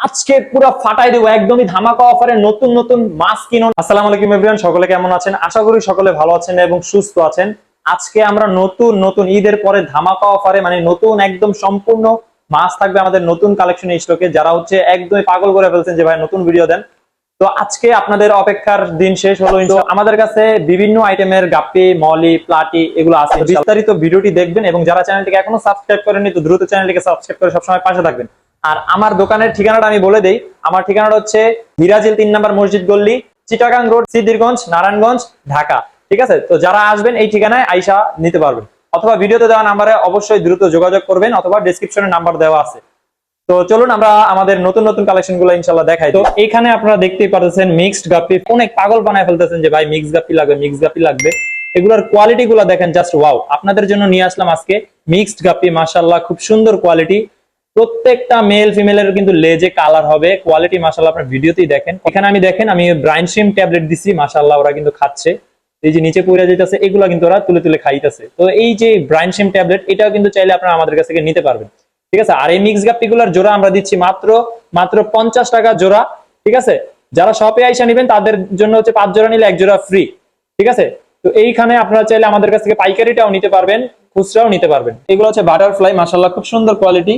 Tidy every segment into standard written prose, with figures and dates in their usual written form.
আজকে পুরো ফাটাই দেবো, একদমই ধামাকা অফারে নতুন নতুন মাস্ক কিনুন। আসসালামু আলাইকুম এভরিওয়ান, সকলে কেমন আছেন? আশা করি সকলে ভালো আছেন এবং সুস্থ আছেন। আজকে আমরা নতুন নতুন ঈদের পরে ধামাকা অফারে মানে নতুন একদম সম্পূর্ণ মাস্ক থাকবে আমাদের নতুন কালেকশন স্টকে। যারা হচ্ছে একদমই পাগল করে ফেলছেন যে ভাই নতুন ভিডিও দেন, তো আজকে আপনাদের অপেক্ষার দিন শেষ হলো। আমাদের কাছে বিভিন্ন আইটেমের গাপ্পি, মলি, প্লাটি এগুলো আছে। বিস্তারিত ভিডিওটি দেখবেন এবং যারা চ্যানেলটিকে এখনো সাবস্ক্রাইব করেননি তো দ্রুত চ্যানেলটিকে সাবস্ক্রাইব করে সবসময় পাশে থাকবেন। আর আমার দোকানের ঠিকানাটা আমি বলে দেই। আমার ঠিকানাটা হচ্ছে মিরাজিল 3 নম্বর মসজিদ গল্লি, চিটাগাং রোড, সিদ্ধিরগঞ্জ, নারায়ণগঞ্জ, ঢাকা। ঠিক আছে, তো যারা আসবেন এই ঠিকানায় আইসা নিতে পারবেন, অথবা ভিডিওতে দেওয়া নাম্বারে অবশ্যই দ্রুত যোগাযোগ করবেন, অথবা ডেসক্রিপশনে নাম্বার দেওয়া আছে। তো চলুন আমরা আমাদের নতুন নতুন কালেকশন গুলো ইনশাল্লাহ দেখাই। তো এখানে আপনারা দেখতেই পাচ্ছেন মিক্সড গাপ্পি। অনেক পাগল বানায় ফেলতেছেন যে ভাই মিক্স গাপ্পি লাগবে, মিক্স গাপ্পি লাগবে। এগুলোর কোয়ালিটি গুলো দেখেন, জাস্ট ওয়াও। আপনাদের জন্য নিয়ে আসলাম আজকে মিক্সড গাপ্পি, মাশাআল্লাহ খুব সুন্দর কোয়ালিটি। প্রত্যেকটা মেল ফিমেলের কিন্তু লেজে কালার হবে, কোয়ালিটি মাশাআল্লাহ আপনার ভিডিওতেই দেখেন। এখানে আমি দেখেন আমি ব্রাইন শিম ট্যাবলেট দিছি, মাশাআল্লাহ ওরা কিন্তু খাচ্ছে। এই যে নিচে পড়ে যেতেছে এগুলো কিন্তু ওরা তুলে তুলে খাইতেছে। তো এই যে ব্রাইন শিম ট্যাবলেট, এটাও কিন্তু চাইলে আপনারা আমাদের কাছ থেকে নিতে পারবেন। ঠিক আছে, আর এই মিক্স গাপ্পি গুলার জোড়া আমরা দিচ্ছি মাত্র 50 টাকা জোড়া। ঠিক আছে, যারা শপে আইসা নেবেন তাদের জন্য হচ্ছে 5 জোড়া নিলে 1 জোড়া ফ্রি। ঠিক আছে, তো এইখানে আপনারা চাইলে আমাদের কাছ থেকে পাইকারিটাও নিতে পারবেন, খুচরাও নিতে পারবেন। এগুলো হচ্ছে বাটারফ্লাই, মাশাআল্লাহ খুব সুন্দর কোয়ালিটি।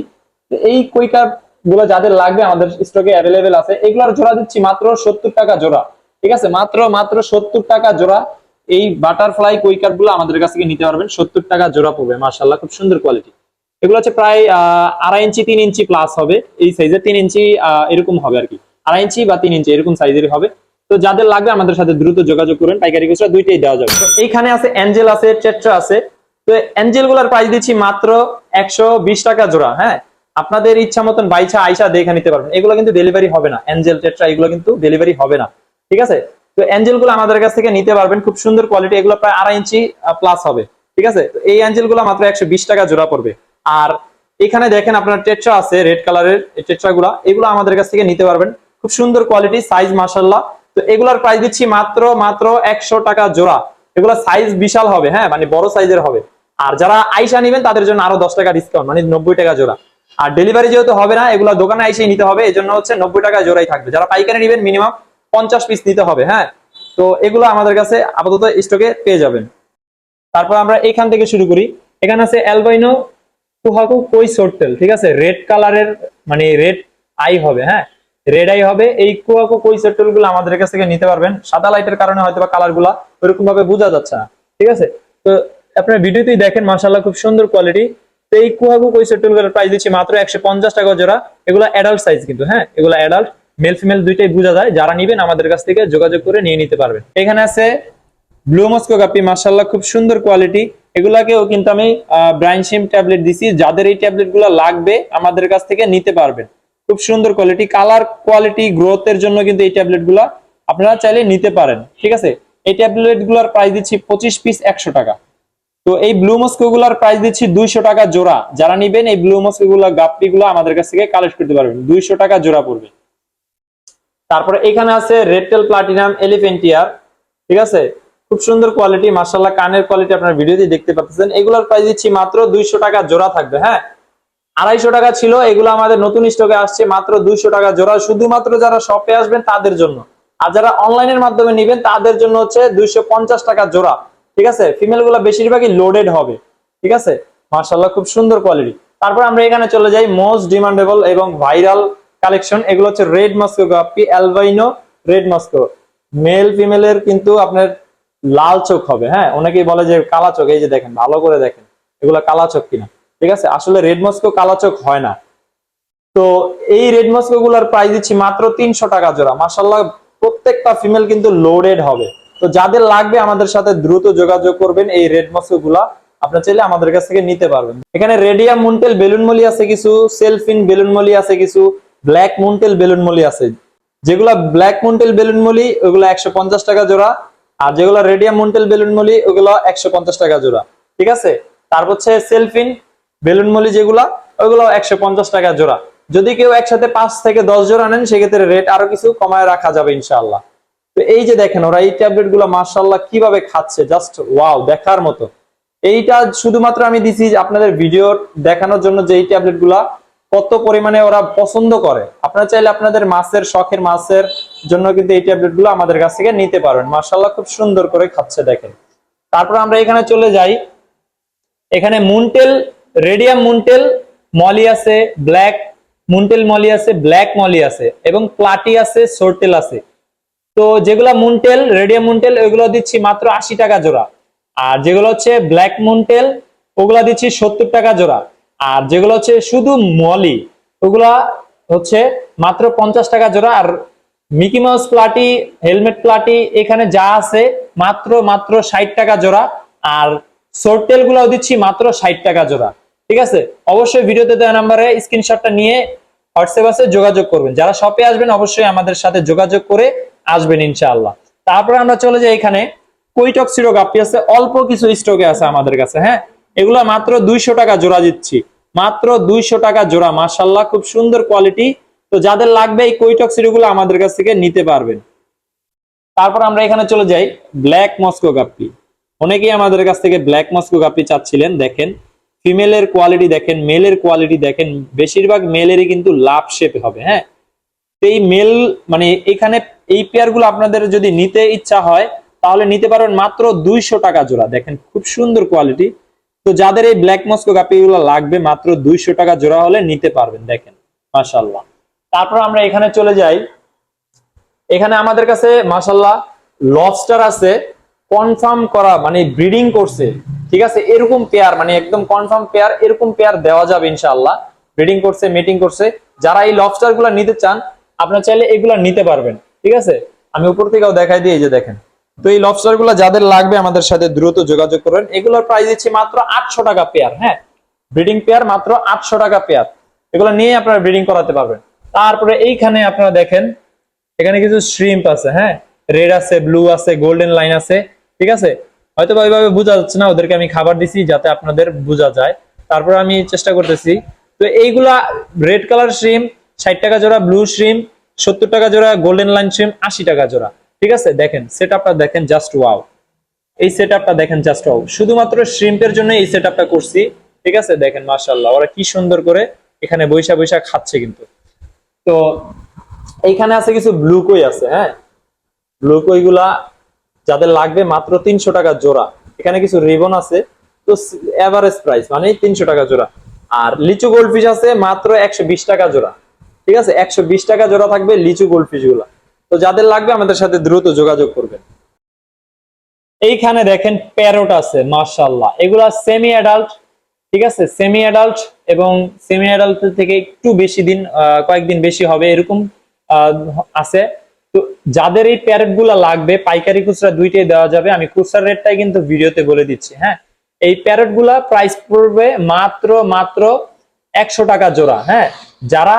এই কুইকার গুলো যাদের লাগবে আমাদের স্টকে অ্যাভেলেবেল আছে। এগুলোর জোড়া দিচ্ছি মাত্র 70 টাকা জোড়া। ঠিক আছে, মাত্র 70 টাকা জোড়া। এই বাটারফ্লাই কুইকার গুলো আমাদের কাছ থেকে নিতে পারবেন, 70 টাকা জোড়া পড়বে। মাশাআল্লাহ খুব সুন্দর কোয়ালিটি। এগুলো হচ্ছে প্রায় 2.5 ইঞ্চি 3 ইঞ্চি প্লাস হবে, এই সাইজের 3 ইঞ্চি এরকম হবে আর কি, 2.5 ইঞ্চি বা 3 ইঞ্চি এরকম সাইজের হবে। তো যাদের লাগবে আমাদের সাথে দ্রুত যোগাযোগ করুন, পাইকারি খুচরা দুইটাই দেওয়া যাবে। তো এইখানে আছে অ্যাঞ্জেল আছে, টেট্রা আছে। তো অ্যাঞ্জেল গুলার প্রাইস দিচ্ছি মাত্র 120 টাকা জোড়া। হ্যাঁ, আপনাদের ইচ্ছা মতন বাইচা আইসা দেখে নিতে পারবেন। এগুলো কিন্তু ডেলিভারি হবে না, অ্যাঞ্জেল, টেট্রা এগুলো কিন্তু ডেলিভারি হবে না। ঠিক আছে, তো অ্যাঞ্জেল গুলো আমাদের কাছ থেকে নিতে পারবেন, খুব সুন্দর কোয়ালিটি। এগুলো প্রায় 2.5 ইঞ্চি প্লাস হবে। ঠিক আছে, তো এই অ্যাঞ্জেল গুলো মাত্র 120 টাকা জোড়া পড়বে। আর এখানে দেখেন আপনার টেট্রা আছে, রেড কালারের টেট্রা গুলা, এগুলো আমাদের কাছ থেকে নিতে পারবেন, খুব সুন্দর কোয়ালিটি, সাইজ মাশাআল্লাহ। তো এগুলার প্রাইস দিচ্ছি মাত্র 100 টাকা জোড়া। এগুলো সাইজ বিশাল হবে, হ্যাঁ মানে বড় সাইজের হবে। আর যারা আইসা নিবেন তাদের জন্য আরো 10 টাকা ডিসকাউন্ট, মানে 90 টাকা জোড়া। আর ডেলিভারি যেহেতু হবে না, এগুলো দোকানে আইসেই নিতে হবে, এই জন্য হচ্ছে 90 টাকা জোড়াই থাকবে। যারা পাইকারি নিবেন মিনিমাম 50 পিস নিতে হবে। হ্যাঁ, তো এগুলো আমাদের কাছে আপাতত স্টকে পেয়ে যাবেন। তারপর আমরা এখান থেকে শুরু করি। এখানে আছে অ্যালবাইনো কুহাকু কই সোটটেল। ঠিক আছে, রেড কালারের মানে রেড আই হবে। হ্যাঁ, রেড আই হবে। এই কুহাকু কই সোটটেল গুলো আমাদের কাছ থেকে নিতে পারবেন। সাদা লাইটের কারণে হয়তো বা কালার গুলা ওইরকম ভাবে বোঝা যাচ্ছে না। ঠিক আছে, তো আপনার ভিডিওতেই দেখেন মাশাআল্লাহ খুব সুন্দর কোয়ালিটি। তো এই কুহাকু কই সোটটেল গুলোর প্রাইস দিচ্ছি মাত্র 150 টাকা জোড়া। এগুলো অ্যাডাল্ট সাইজ কিন্তু, হ্যাঁ এগুলো অ্যাডাল্ট, মেল ফিমেল দুইটাই বোঝা যায়। যারা নিবেন আমাদের কাছ থেকে যোগাযোগ করে নিয়ে নিতে পারবেন। এখানে আছে ব্লু মস্কো গাপ্পি, মাশাআল্লাহ খুব সুন্দর কোয়ালিটি। এগুলাকেও কিন্তু আমি ব্রাইন শিম ট্যাবলেট দিছি। যাদের এই ট্যাবলেট গুলো লাগবে আমাদের কাছ থেকে নিতে পারবেন, খুব সুন্দর কোয়ালিটি, কালার কোয়ালিটি, গ্রোথের জন্য কিন্তু এই ট্যাবলেট গুলা আপনারা চাইলে নিতে পারেন। ঠিক আছে, এই ট্যাবলেট গুলার প্রাইস দিচ্ছি 25 পিস 100 টাকা। তো এই ব্লু মস্কো গুলার প্রাইস দিচ্ছি 200 টাকা জোড়া। যারা নিবেন এই ব্লু মস্কো গুলা গাপ্পি গুলো আমাদের কাছ থেকে কালেক্ট করতে পারবেন, 200 টাকা জোড়া পড়বে। তারপরে এখানে আছে রেডটেল প্লাটিনাম এলিফেন্টিয়ার। ঠিক আছে, খুব সুন্দর কোয়ালিটি, মাশাআল্লাহ কানের কোয়ালিটি আপনার ভিডিওতে দেখতে পাচ্ছেন। এগুলোর প্রাইস দিচ্ছি মাত্র 200 টাকা জোড়া থাকবে। হ্যাঁ, 250 টাকা ছিল, এগুলো আমাদের নতুন স্টকে আসছে মাত্র 200 টাকা জোড়া, শুধুমাত্র যারা শপে আসবেন তাদের জন্য। আর যারা অনলাইনের মাধ্যমে নেবেন তাদের জন্য হচ্ছে 250 টাকা জোড়া। ঠিক আছে, ফিমেল গুলো বেশিরভাগই লোডেড হবে। ঠিক আছে, মাশাআল্লাহ খুব সুন্দর কোয়ালিটি। তারপর আমরা এখানে চলে যাই মোস্ট ডিমান্ডেবল এবং ভাইরাল কালেকশন। এগুলো হচ্ছে red Moscow guppy, albino red Moscow. Male ফিমেলের কিন্তু আপনার লাল চোখ হবে। হ্যাঁ, অনেকেই বলে যে কালা চোখ, এই যে দেখেন ভালো করে দেখেন এগুলা কালা চোখ কিনা। ঠিক আছে, আসলে রেড মস্কো কালা চোখ হয় না। তো এই রেড মস্কো গুলার প্রাইস দিচ্ছি মাত্র 300 টাকা জোড়া। মাশাআল্লাহ প্রত্যেকটা ফিমেল কিন্তু লোডেড হবে। তো যাদের লাগবে আমাদের সাথে দ্রুত যোগাযোগ করবেন। এই রেড মস্কো গুলা আপনারা চাইলে আমাদের কাছ থেকে নিতে পারবেন। এখানে রেডিয়াম মুনটেল বেলুন মলি আছে কিছু, সেলফিন বেলুন মলি আছে কিছু, ব্ল্যাক মুনটেল বেলুন মলি আছে। যেগুলা ব্ল্যাক মুনটেল বেলুন মলি ওগুলো 150 টাকা জোড়া, আর যেগুলো রেডিয়াম মুনটেল বেলুন মলি ওগুলো 150 টাকা জোড়া। ঠিক আছে, তারপর হচ্ছে সেলফিন বেলুন মলি যেগুলা ওগুলো 150 টাকা জোড়া। যদি কেউ একসাথে 5 থেকে 10 জোড়া নেন সেক্ষেত্রে রেট আরো কিছু কমায় রাখা যাবে ইনশাআল্লাহ। তো এই যে দেখেন ওরা এই ট্যাবলেট গুলো মাশাআল্লাহ কিভাবে খাচ্ছে, জাস্ট ওয়াও, দেখার মতো। এইটা শুধুমাত্র আমি দিছি আপনাদের ভিডিও দেখানোর জন্য যে এই ট্যাবলেট গুলা, কত পরিমাণে ওরা পছন্দ করে। আপনারা চাইলে আপনাদের মাছের শখের মাছের জন্য কিন্তু এই ট্যাবলেট গুলো আমাদের কাছ থেকে নিতে পারবেন। মাশাআল্লাহ খুব সুন্দর করে খাচ্ছে দেখেন। তারপর আমরা এখানে চলে যাই, এখানে মুনটেল, রেডিয়াম মুনটেল মলি আছে, ব্ল্যাক মুনটেল মলি আছে, ব্ল্যাক মলি আছে এবং প্লাটি আছে, সোরটেল আছে। তো যেগুলো মুনটেল, রেডিয়াম মুনটেল ওইগুলো দিচ্ছি মাত্র 80 টাকা জোড়া। আর যেগুলো হচ্ছে ব্ল্যাক মুনটেল ওগুলা দিচ্ছি 70 টাকা জোড়া। আর যেগুলো হচ্ছে শুধু মলি ওগুলা হচ্ছে মাত্র 50 টাকা জোড়া। আর মিকি মাউস প্লাটি, হেলমেট প্লাটি এখানে যা আছে মাত্র মাত্র 60 টাকা জোড়া। আর সোরটেল গুলাও দিচ্ছি মাত্র 60 টাকা জোড়া। ঠিক আছে, অবশ্যই ভিডিওতে দেওয়া নাম্বারে স্ক্রিনশটটা নিয়ে হোয়াটসঅ্যাপ আছে যোগাযোগ করবেন। যারা শপে আসবেন অবশ্যই আমাদের সাথে যোগাযোগ করে আসবেন ইনশাআল্লাহ। তারপরে আমরা চলে যাই, এখানে কুইটক্সিরো গাপ্পি আছে, অল্প কিছু স্টকে আছে আমাদের কাছে। হ্যাঁ, এগুলা মাত্র 200 টাকা জোড়া দিচ্ছি, মাত্র 200 টাকা জোড়া। মাশাআল্লাহ খুব সুন্দর কোয়ালিটি। তো যাদের লাগবে এই কুইটক্সিরো গুলো আমাদের কাছ থেকে নিতে পারবেন। তারপর আমরা এখানে চলে যাই, ব্ল্যাক মস্কো গাপ্পি। অনেকেই আমাদের কাছ থেকে ব্ল্যাক মস্কো গাপ্পি চাচ্ছিলেন। দেখেন ফিমেলের কোয়ালিটি দেখেন, মেলের কোয়ালিটি দেখেন, বেশিরভাগ মেলেরই কিন্তু লাভ শেপ হবে। হ্যাঁ, এই মেল মানে এখানে এই পেয়ার গুলো আপনাদের যদি নিতে ইচ্ছা হয় তাহলে নিতে পারবেন মাত্র 200 টাকা জোড়া। দেখেন খুব সুন্দর কোয়ালিটি। তো যাদের এই ব্ল্যাক মস্কো গাপ্পি গুলো লাগবে মাত্র 200 টাকা জোড়া হলে নিতে পারবেন। দেখেন মাশাআল্লাহ। তারপর আমরা এখানে চলে যাই, এখানে আমাদের কাছে মাশাআল্লাহ লবস্টার আছে, কনফার্ম করা মানে ব্রিডিং করছে। ঠিক আছে, এরকম পেয়ার মানে একদম কনফার্ম পেয়ার, এরকম পেয়ার দেওয়া যাবে ইনশাআল্লাহ। ব্রিডিং করছে, মিটিং করছে। যারা এই লবস্টার গুলা নিতে চান আপনারা চাইলে এগুলা নিতে পারবেন। ঠিক আছে, আমি উপর থেকেও দেখাই দিই, এই যে দেখেন। তো এই লবস্টার গুলা যাদের লাগবে আমাদের সাথে দ্রুত যোগাযোগ করবেন। এগুলোর প্রাইস দিচ্ছি মাত্র 800 টাকা পেয়ার। হ্যাঁ, ব্রিডিং পেয়ার মাত্র 800 টাকা পেয়ার। এগুলো নিয়ে আপনারা ব্রিডিং করাতে পারবেন। তারপরে এইখানে আপনারা দেখেন এখানে কিছু শ্রিম্প আছে। হ্যাঁ, রেড আছে, ব্লু আছে, গোল্ডেন লাইন আছে। ঠিক আছে, হয়তো ওইভাবে বোঝা যাচ্ছে না, ওদেরকে আমি খাবার দিছি যাতে আপনাদের বোঝা যায়। তারপর আমি চেষ্টা করতেছি। তো এইগুলা রেড কালার শ্রিম্প 60 টাকা জোড়া, ব্লু শ্রিম্প 70 টাকা জোড়া, গোল্ডেন লাইন শ্রিম্প 80 টাকা জোড়া। ঠিক আছে, দেখেন সেট আপটা দেখেন, জাস্ট ওয়াও। এই সেট আপটা দেখেন, জাস্ট ওয়াও। শুধুমাত্র শ্রিম্পের জন্য এই সেট আপটা করছি। ঠিক আছে, দেখেন মাশাআল্লাহ ওরা কি সুন্দর করে এখানে বৈশা বৈশা খাচ্ছে কিন্তু। তো এইখানে আছে কিছু ব্লু কই আছে। হ্যাঁ, ব্লু কই গুলা যাদের লাগবে মাত্র 300 টাকা জোড়া। এখানে কিছু রিবন আছে, তো এভারেজ প্রাইস মানে 300 টাকা জোড়া। আর লিচু গোল্ডফিশ আছে মাত্র 120 টাকা জোড়া। ঠিক আছে, 120 টাকা জোড়া থাকবে লিচু গোল্ডফিশ গুলা। তো যাদের লাগবে আমাদের সাথে দ্রুত যোগাযোগ করবেন। এইখানে দেখেন প্যারট আছে মাশাআল্লাহ, এগুলা সেমি অ্যাডাল্ট। ঠিক আছে, সেমি অ্যাডাল্ট এবং সেমি অ্যাডাল্ট থেকে একটু বেশি দিন, কয়েকদিন বেশি হবে এরকম আছে। তো যাদের এই প্যারেট গুলা লাগবে পাইকারি খুচরা দুইটাই দেওয়া যাবে। আমি খুচরা রেটটাই কিন্তু ভিডিওতে বলে দিচ্ছি। হ্যাঁ, এই প্যারেট গুলা প্রাইস পড়বে মাত্র মাত্র 100 টাকা জোড়া। হ্যাঁ, যারা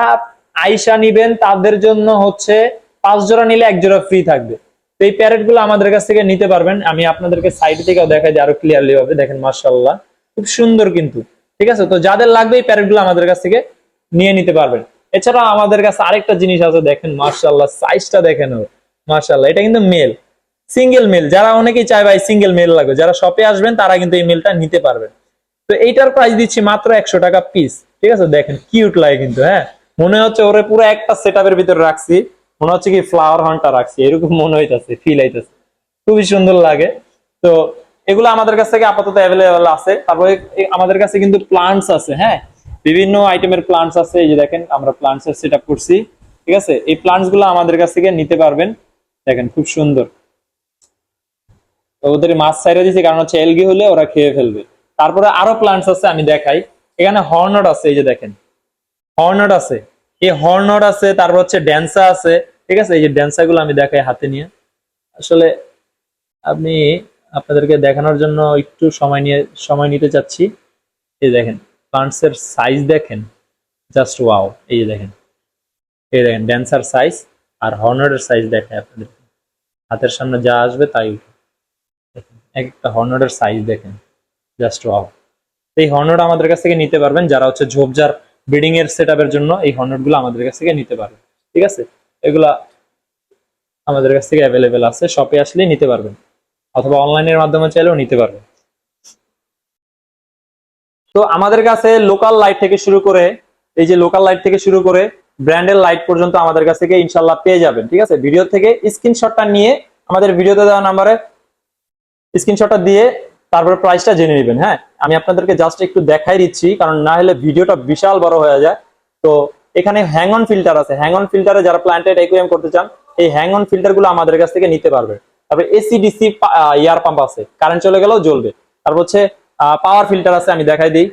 আইসা নিবেন তাদের জন্য হচ্ছে 5 জোড়া নিলে 1 জোড়া ফ্রি থাকবে। তো এই প্যারেট গুলো আমাদের কাছ থেকে নিতে পারবেন। আমি আপনাদেরকে সাইড থেকেও দেখাই দিই আরো ক্লিয়ারলি ভাবে। দেখেন মাশাআল্লাহ খুব সুন্দর কিন্তু। ঠিক আছে, তো যাদের লাগবে এই প্যারেট গুলো আমাদের কাছ থেকে নিয়ে নিতে পারবেন। এছাড়া আমাদের কাছে আরেকটা জিনিস আছে, দেখেন মাশাআল্লাহ সাইজটা দেখেন মাশাআল্লাহ। এটা কিন্তু মেল, সিঙ্গেল মেল। যারা অনেকেই চায় ভাই সিঙ্গেল মেল লাগবে, যারা শপে আসবেন তারা কিন্তু এই মেলটা নিতে পারবেন। তো এইটার প্রাইস দিচ্ছি মাত্র 100 টাকা পিস। ঠিক আছে, দেখেন কিউট লাগে কিন্তু। হ্যাঁ, মনে হচ্ছে ওরে পুরো একটা সেটআপের ভিতরে রাখছি, মনে হচ্ছে কি ফ্লাওয়ার হান্টটা রাখছি, এরকম মনে হইতাছে, ফিল হইতাছে, খুবই সুন্দর লাগে। তো এগুলো আমাদের কাছ থেকে আপাতত অ্যাভেলেবল আছে। তারপরে আমাদের কাছে কিন্তু প্লান্টস আছে। হ্যাঁ, বিভিন্ন আইটেমের প্লান্টস আছে। এই যে দেখেন আমরা প্লান্টস এর সেটআপ করছি। ঠিক আছে, এই প্লান্টস গুলো আমাদের কাছ থেকে নিতে পারবেন। দেখেন খুব সুন্দর। তো ওদের মাছ ছাইরা দিয়েছি কারণ হচ্ছে এলগি হলে ওরা খেয়ে ফেলবে। তারপরে আরো প্লান্টস আছে, আমি দেখাই। এখানে হর্নট আছে, এই যে দেখেন হর্নট আছে, এই হর্নট আছে। তারপর হচ্ছে ড্যান্সা আছে। ঠিক আছে, এই যে ড্যান্সা গুলো আমি দেখাই হাতে নিয়ে। আসলে আপনি আপনাদেরকে দেখানোর জন্য একটু সময় নিতে চাচ্ছি। এই দেখেন প্লান্টস এর সাইজ দেখেন, জাস্ট ওয়াও। এই যে দেখেন, এই দেখেন ড্যান্সার সাইজ আর হর্নটের সাইজ দেখেন আপনাদের হাতের সামনে যা আসবে তাই। দেখেন এক একটা হর্নটের সাইজ দেখেন, জাস্ট ওয়াও। এই হর্নট আমাদের কাছ থেকে নিতে পারবেন যারা হচ্ছে ঝোপঝাড় ব্রিডিং এর সেটআপের জন্য এই হর্নট গুলো আমাদের কাছ থেকে নিতে পারবেন। ঠিক আছে, এগুলা আমাদের কাছ থেকে অ্যাভেলেবেল আছে, শপে আসলেই নিতে পারবেন অথবা অনলাইনের মাধ্যমে চাইলেও নিতে পারবেন। তো আমাদের কাছে লোকাল লাইট থেকে শুরু করে এই যে লোকাল লাইট থেকে শুরু করে ব্র্যান্ডের লাইট পর্যন্ত আমাদের কাছ থেকে ইনশাল্লাহ পেয়ে যাবেন। ঠিক আছে, ভিডিও থেকে স্ক্রিনশটটা নিয়ে আমাদের ভিডিওতে দেওয়া নাম্বারে স্ক্রিনশটটা দিয়ে তারপরে প্রাইসটা জেনে নেবেন। হ্যাঁ, আমি আপনাদেরকে জাস্ট একটু দেখাই দিচ্ছি, কারণ না হলে ভিডিওটা বিশাল বড় হয়ে যায়। তো এখানে হ্যাং অন ফিল্টার আছে, হ্যাং অন ফিল্টারে যারা প্ল্যান্টেড অ্যাকুয়ারিয়াম করতে চান এই হ্যাং অন ফিল্টার গুলো আমাদের কাছ থেকে নিতে পারবে। তারপরে এসিডিসি এয়ার পাম্প আছে, কারেন্ট চলে গেলেও জ্বলবে। তারপর হচ্ছে পাওয়ার ফিল্টার আছে, আমি দেখাই দিই।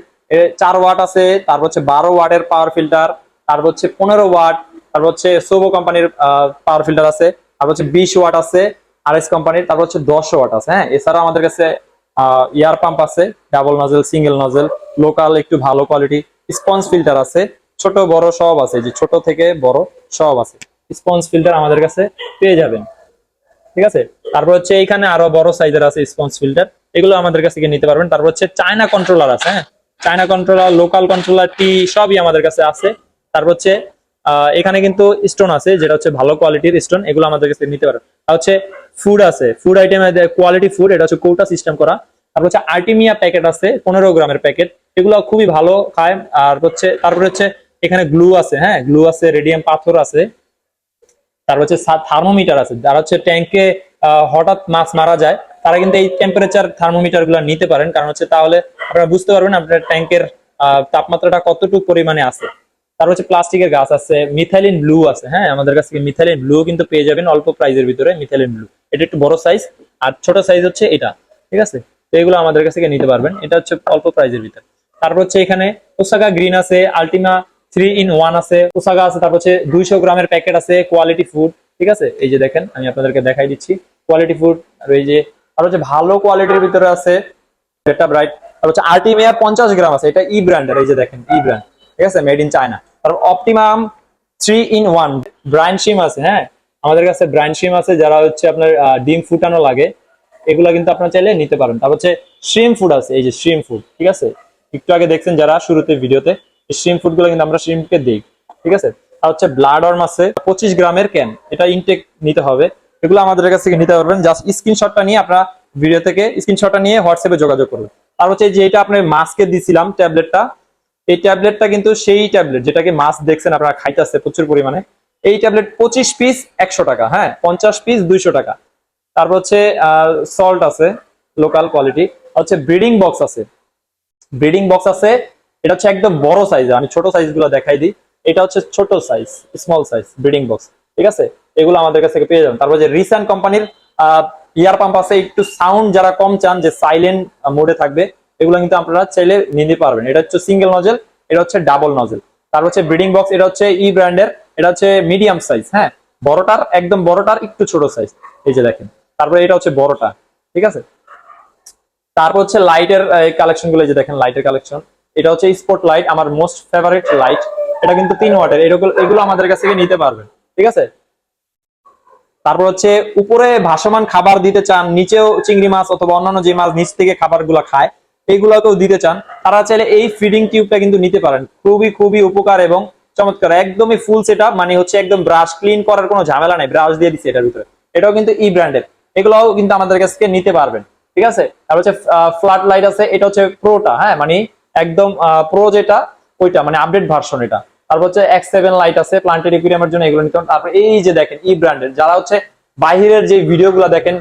4 ওয়াট আছে, তারপর হচ্ছে 12 ওয়াটের পাওয়ার ফিল্টার, তারপর হচ্ছে 15 ওয়াট, তারপর হচ্ছে সোবো কোম্পানির পাওয়ার ফিল্টার আছে, তারপর হচ্ছে 20 ওয়াট আছে আরএস কোম্পানির, তারপর হচ্ছে 10 ওয়াট আছে। হ্যাঁ, এছাড়াও আমাদের কাছে ইয়ার পাম্প আছে, double nozzle, single nozzle, local একটু ভালো কোয়ালিটি। স্পঞ্জ ফিল্টার আছে, ছোট বড় সব আছে, যে ছোট থেকে বড় সব আছে। স্পঞ্জ ফিল্টার আমাদের কাছে পেয়ে যাবেন। ঠিক আছে, তারপর হচ্ছে এইখানে আরো বড় সাইজের আছে স্পঞ্জ ফিল্টার, এগুলো আমাদের কাছ থেকে নিতে পারবেন। তারপর হচ্ছে চায়না কন্ট্রোলার আছে। হ্যাঁ, চায়না কন্ট্রোলার, লোকাল কন্ট্রোলার, টি সবই আমাদের কাছে আছে। তারপর হচ্ছে এখানে কিন্তু স্টোন আছে, যেটা হচ্ছে ভালো কোয়ালিটির স্টোন, এগুলো আমাদের কাছে নিতে পারবেন। আর হচ্ছে ফুড আছে, ফুড আইটেম কোয়ালিটি ফুড, এটা হচ্ছে কোটা সিস্টেম করা। তারপর হচ্ছে আর্টিমিয়া প্যাকেট আছে 15 গ্রামের প্যাকেট, এগুলো খুবই ভালো খায়। আর হচ্ছে তারপরে হচ্ছে এখানে গ্লু আছে, হ্যাঁ গ্লু আছে, রেডিয়াম পাথর আছে। তারপর হচ্ছে থার্মোমিটার আছে, যারা হচ্ছে ট্যাঙ্কে হঠাৎ মাছ মারা যায় তারা কিন্তু এই টেম্পারেচার থার্মোমিটার গুলো নিতে পারেন, কারণ হচ্ছে তাহলে আপনারা বুঝতে পারবেন আপনার ট্যাঙ্কের তাপমাত্রাটা কতটুকু পরিমাণে আছে। তারপর হচ্ছে প্লাস্টিকের গাছ আছে, মিথাইলিন ব্লু আছে। হ্যাঁ, আমাদের কাছে মিথাইলিন ব্লু কিন্তু পেয়ে যাবেন অল্প প্রাইজের ভিতরে। মিথাইলিন ব্লু এটা একটু বড় সাইজ, আর ছোট সাইজ হচ্ছে এটা। ঠিক আছে, তো এগুলো আমাদের কাছ থেকে নিতে পারবেন, এটা হচ্ছে অল্প প্রাইজের ভিতরে। তারপর হচ্ছে এখানে ওসাকা গ্রিন আছে, আলটিমা 3 in 1 আছে, ওসাকা আছে। তারপর হচ্ছে 200 গ্রামের প্যাকেট আছে, কোয়ালিটি ফুড। ঠিক আছে, এই যে দেখেন আমি আপনাদেরকে দেখাই দিচ্ছি কোয়ালিটি ফুড। আর এই যে আর হচ্ছে ভালো কোয়ালিটির ভিতরে আছে বেটা ব্রাইট। আর হচ্ছে আর্টিমিয়া 50 গ্রাম আছে, এটা ই ব্র্যান্ডের, এই যে দেখেন ই ব্র্যান্ড। ঠিক আছে, মেড ইন চায়না। তারপর অপটিমাম 3 in 1 ব্রাইন শিম আছে। হ্যাঁ, আমাদের কাছে ব্রাইন শিম আছে, যারা হচ্ছে আপনার ডিম ফুটানো লাগে, এগুলা কিন্তু আপনারা চাইলে নিতে পারেন। তারপর হচ্ছে শ্রিম ফুড আছে, এই যে শ্রিম ফুড। ঠিক আছে, একটু আগে দেখছেন যারা শুরুতে ভিডিওতে, শ্রিম ফুড গুলো কিন্তু আমরা শ্রিমকে দিই। ঠিক আছে, আর হচ্ছে ব্লাড ওয়ার্ম আছে 25 গ্রামের ক্যান, এটা ইনটেক নিতে হবে। এগুলো আমাদের কাছ থেকে নিতে পারবেন, জাস্ট স্ক্রিনশটটা নিয়ে আপনারা ভিডিও থেকে স্ক্রিনশটটা নিয়ে হোয়াটসঅ্যাপে যোগাযোগ করবেন। আর হচ্ছে যে এটা আপনার মাছকে দিছিলাম ট্যাবলেটটা, এই ট্যাবলেটটা কিন্তু সেই ট্যাবলেট যেটাকে মাছ দেখছেন আপনারা খাইতেছে প্রচুর পরিমাণে। এই ট্যাবলেট 25 পিস 100 টাকা, হ্যাঁ 50 পিস 200 টাকা। তারপর হচ্ছে সল্ট আছে লোকাল কোয়ালিটি। হচ্ছে ব্রিডিং বক্স আছে, ব্রিডিং বক্স আছে, এটা হচ্ছে একদম বড় সাইজ, আমি ছোট সাইজ গুলো দেখাই দিই। এটা হচ্ছে ছোট size, small size breeding box. ঠিক আছে, এগুলো আমাদের কাছ থেকে পেয়ে যাবেন। তারপর যে রিসেন্ট কোম্পানির ইয়ার পাম্প আছে, একটু সাউন্ড যারা কম চান, যে সাইলেন্ট মোডে থাকবে, এগুলো কিন্তু আপনারা চাইলে নিতে পারবেন। এটা হচ্ছে সিঙ্গেল নজেল, এটা হচ্ছে ডাবল নজেল। তারপর হচ্ছে ব্রিডিং বক্স, এটা হচ্ছে ই ব্র্যান্ডের, এটা হচ্ছে মিডিয়াম সাইজ। হ্যাঁ, বড়টার একদম বড়টার একটু ছোট সাইজ, এই যে দেখেন। তারপরে এটা হচ্ছে বড়টা। ঠিক আছে, তারপর হচ্ছে লাইটের কালেকশন গুলো, যে দেখেন লাইটের কালেকশন। এটা হচ্ছে স্পট লাইট, আমার মোস্ট ফেভারিট লাইট। এটা কিন্তু 3 ওয়াটের, এগুলো আমাদের কাছ থেকে নিতে পারবেন। ঠিক আছে, তারপর হচ্ছে উপরে ভাসমান খাবার দিতে চান, নিচেও চিংড়ি মাছ অথবা অন্যান্য যে মাছ নিচ থেকে খাবার গুলা খায় এইগুলোকেও দিতে চান, তারা চাইলে এই ফিডিং টিউবটা কিন্তু নিতে পারেন। খুবই খুবই উপকার এবং চমৎকার, একদমই ফুল সেটআপ, মানে হচ্ছে একদম ব্রাশ ক্লিন করার কোনো ঝামেলা নাই, ব্রাশ দিয়ে দিচ্ছে এটার ভিতরে। এটাও কিন্তু ই ব্র্যান্ডের, এগুলোও কিন্তু আমাদের কাছ থেকে নিতে পারবেন। ঠিক আছে, তারপর হচ্ছে ফ্ল্যাট লাইট আছে, এটা হচ্ছে প্রোটা। হ্যাঁ, মানে একদম প্রো যেটা ওইটা, মানে আপডেট ভার্সন এটা। তারপর হচ্ছে X7 লাইট আছে প্লান্টেড একুয়ারিয়ামের জন্য, এগুলো নিতে। তারপর এই যে দেখেন ই ব্র্যান্ডের, যারা হচ্ছে বাহিরের যে ভিডিওগুলো দেখেন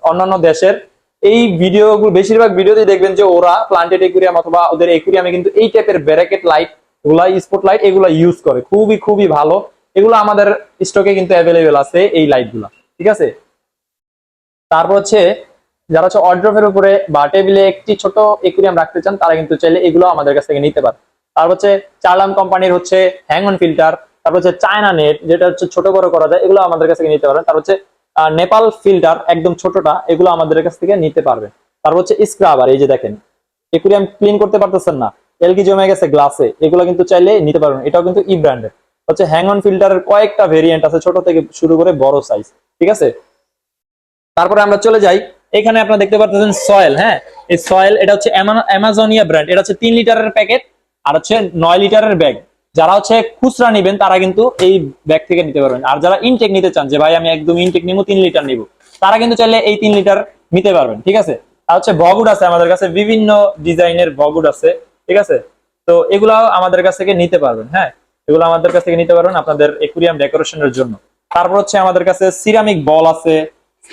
অন্যান্য দেশের, এই ভিডিওগুলো বেশিরভাগ ভিডিওতে দেখবেন যে ওরা প্লান্টেড একুয়ারিয়াম অথবা ওদের একুয়ারিয়ামে কিন্তু এই টাইপের ব্যারাকেট লাইট গুলা, স্পট লাইট এগুলা ইউজ করে, খুবই খুবই ভালো। এগুলো আমাদের স্টকে কিন্তু অ্যাভেলেবেল আছে এই লাইট গুলা। ঠিক আছে, তারপর হচ্ছে যারা হচ্ছে অর্ডারের উপরে বা টেবিলে একটি ছোট একুয়ারিয়াম রাখতে চান, তারা কিন্তু চাইলে এগুলো আমাদের কাছ থেকে নিতে পারে। তারপর হচ্ছে চার্লাম কোম্পানির হচ্ছে হ্যাং অন ফিল্টার, তারপর হচ্ছে চায়না নেট, যেটা হচ্ছে ছোট বড় করা যায়, এগুলো আমাদের কাছ থেকে নিতে পারেন। তারপর হচ্ছে নেপাল ফিল্টার একদম ছোটটা, এগুলো আমাদের কাছ থেকে নিতে পারবেন। তারপর হচ্ছে স্ক্রাবার, এই যে দেখেন একুয়ারিয়াম ক্লিন করতে পারতেছেন না, এলকি জমে গেছে গ্লাসে, এগুলো কিন্তু চাইলে নিতে পারবেন। এটাও কিন্তু ই ব্র্যান্ডের। হচ্ছে হ্যাং অন ফিল্টারের কয়েকটা ভেরিয়েন্ট আছে, ছোট থেকে শুরু করে বড় সাইজ। ঠিক আছে, তারপরে আমরা চলে যাই, এখানে আপনারা দেখতে পাচ্ছেন সয়েল। হ্যাঁ, এই সয়েল, এটা হচ্ছে অ্যামাজনিয়া ব্র্যান্ড, এটা হচ্ছে 3 লিটারের প্যাকেট আর হচ্ছে 9 লিটারের ব্যাগ। যারা হচ্ছে খুচরা নিবেন তারা কিন্তু এই ব্যাগ থেকে নিতে পারবেন। আর যারা ইনটেক নিতে চান, যে ভাই আমি একদম ইনটেক নিবো 3 লিটার নিবো, তারা কিন্তু চাইলে এই 3 লিটার নিতে পারবেন। ঠিক আছে, আর হচ্ছে বগুড আছে আমাদের কাছে, বিভিন্ন ডিজাইনের বগুড আছে। ঠিক আছে, তো এগুলো আমাদের কাছ থেকে নিতে পারবেন। হ্যাঁ, এগুলো আমাদের কাছ থেকে নিতে পারবেন আপনাদের একুরিয়াম ডেকোরেশনের জন্য। তারপর হচ্ছে আমাদের কাছে সিরামিক বল আছে,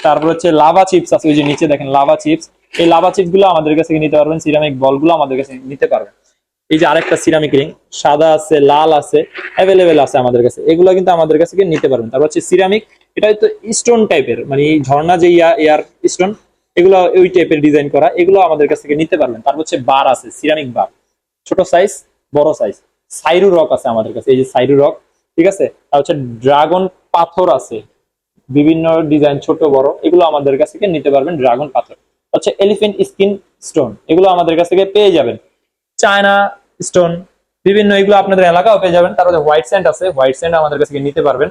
তারপর হচ্ছে লাভা চিপস আছে, ওই যে নিচে দেখেন লাভা চিপস, এই লাভা চিপস গুলো আমাদের কাছে নিতে পারবেন, সিরামিক বল গুলো আমাদের কাছে নিতে পারবেন। এই যে আরেকটা সিরামিক রিং, সাদা আছে, লাল আছে, অ্যাভেলেবেল আছে আমাদের কাছে, এগুলো কিন্তু আমাদের কাছে নিতে পারবেন। তারপর হচ্ছে সিরামিক, এটা তো স্টোন টাইপের, মানে ঝর্ণা যে এয়ার স্টোন, এগুলো ওই টাইপের ডিজাইন করা, এগুলো আমাদের কাছ থেকে নিতে পারবেন। তারপর হচ্ছে বার আছে, সিরামিক বার, ছোট সাইজ, বড় সাইজ। সাইরু রক আছে আমাদের কাছে, এই যে সাইরু রক, ঠিক আছে। তার হচ্ছে ড্রাগন পাথর আছে, বিভিন্ন ডিজাইন, ছোট বড়, এগুলো আমাদের কাছ থেকে নিতে পারবেন। ড্রাগন পাথর হচ্ছে এলিফ্যান্ট স্কিন স্টোন, এগুলো আমাদের কাছ থেকে পেয়ে যাবেন। চায়না স্টোন বিভিন্ন, এগুলো আপনাদের এলাকাও পেয়ে যাবেন। তারপরে হোয়াইট স্যান্ড আছে, হোয়াইট স্যান্ড আমাদের কাছ থেকে নিতে পারবেন।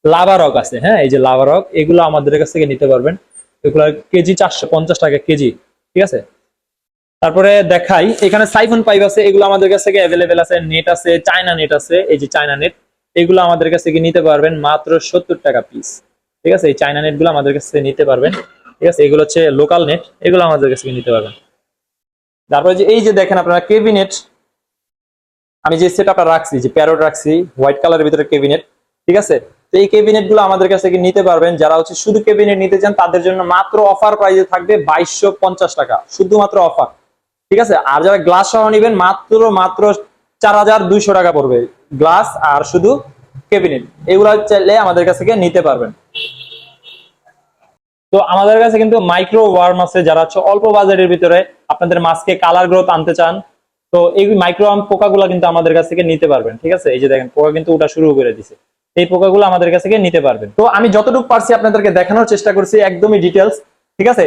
লাভা রক আছে, হ্যাঁ, এই যে লাভা রক, এগুলো আমাদের কাছ থেকে নিতে পারবেন। এগুলো কেজি 450 টাকা কেজি, ঠিক আছে। তারপরে দেখাই, এখানে সাইফন পাইপ আছে, এগুলো আমাদের কাছ থেকে অ্যাভেলেবেল আছে। নেট আছে, চায়না নেট আছে, এই যে চায়না নেট, এগুলো আমাদের কাছ থেকে নিতে পারবেন মাত্র 70 টাকা পিস, ঠিক আছে। এই চায়না নেট গুলো আমাদের কাছ থেকে নিতে পারবেন, ঠিক আছে। এগুলো হচ্ছে লোকাল নেট, এগুলো আমাদের কাছ থেকে নিতে পারবেন। তারপরে যে এই যে দেখেন আপনারা কেবিনেট, আমি যে সেট আপটা রাখছি, যে প্যারোট রাখছি হোয়াইট কালারের ভিতরে কেবিনেট, ঠিক আছে। তো এই কেবিনেট গুলো আমাদের কাছ থেকে নিতে পারবেন। যারা হচ্ছে শুধু কেবিনেট নিতে চান তাদের জন্য মাত্র অফার প্রাইসে থাকবে 2250 টাকা, শুধুমাত্র অফার, ঠিক আছে। আর যারা গ্লাস সহ নেবেন মাত্র মাত্র 4200 টাকা পড়বে গ্লাস আর শুধু কেবিনেট, এগুলো চাইলে আমাদের কাছ থেকে নিতে পারবেন। তো আমাদের কাছে কিন্তু মাইক্রো ওয়ার্ম আছে, যারা হচ্ছে অল্প বাজেটের ভিতরে আপনাদের মাছকে কালার গ্রোথ আনতে চান, তো এই মাইক্রো ওয়ার্ম পোকাগুলো কিন্তু আমাদের কাছ থেকে নিতে পারবেন, ঠিক আছে। এই যে দেখেন পোকা কিন্তু ওটা শুরু করে দিছে, এই পোকাগুলো আমাদের কাছ থেকে নিতে পারবেন। তো আমি যতটুকু পারছি আপনাদেরকে দেখানোর চেষ্টা করছি, একদমই ডিটেলস, ঠিক আছে।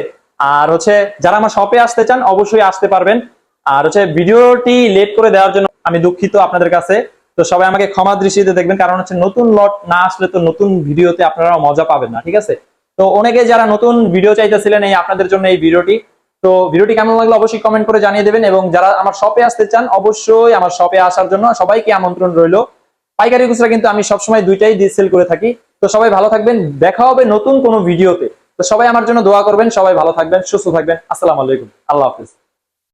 আর হচ্ছে যারা আমার শপে আসতে চান অবশ্যই আসতে পারবেন। আর হচ্ছে ভিডিওটি লেট করে দেওয়ার জন্য আমি দুঃখিত আপনাদের কাছে। তো সবাই আমাকে ক্ষমা দৃষ্টিতে দেখবেন, কারণ হচ্ছে নতুন লট না আসলে তো নতুন ভিডিওতে আপনারা মজা পাবেন না, ঠিক আছে। তো অনেকে যারা নতুন ভিডিও চাইতেছিলেন, এই আপনাদের জন্য এই ভিডিওটি। তো ভিডিওটি কেমন লাগলো অবশ্যই কমেন্ট করে জানিয়ে দেবেন, এবং যারা আমার শপে আসতে চান অবশ্যই আমার শপে আসার জন্য সবাইকে আমন্ত্রণ রইলো। পাইকারি খুচরা কিন্তু আমি সবসময় দুইটাই দিয়ে সেল করে থাকি। তো সবাই ভালো থাকবেন, দেখা হবে নতুন কোনো ভিডিওতে। তো সবাই আমার জন্য দোয়া করবেন, সবাই ভালো থাকবেন, সুস্থ থাকবেন। আসসালামু আলাইকুম, আল্লাহ হাফেজ।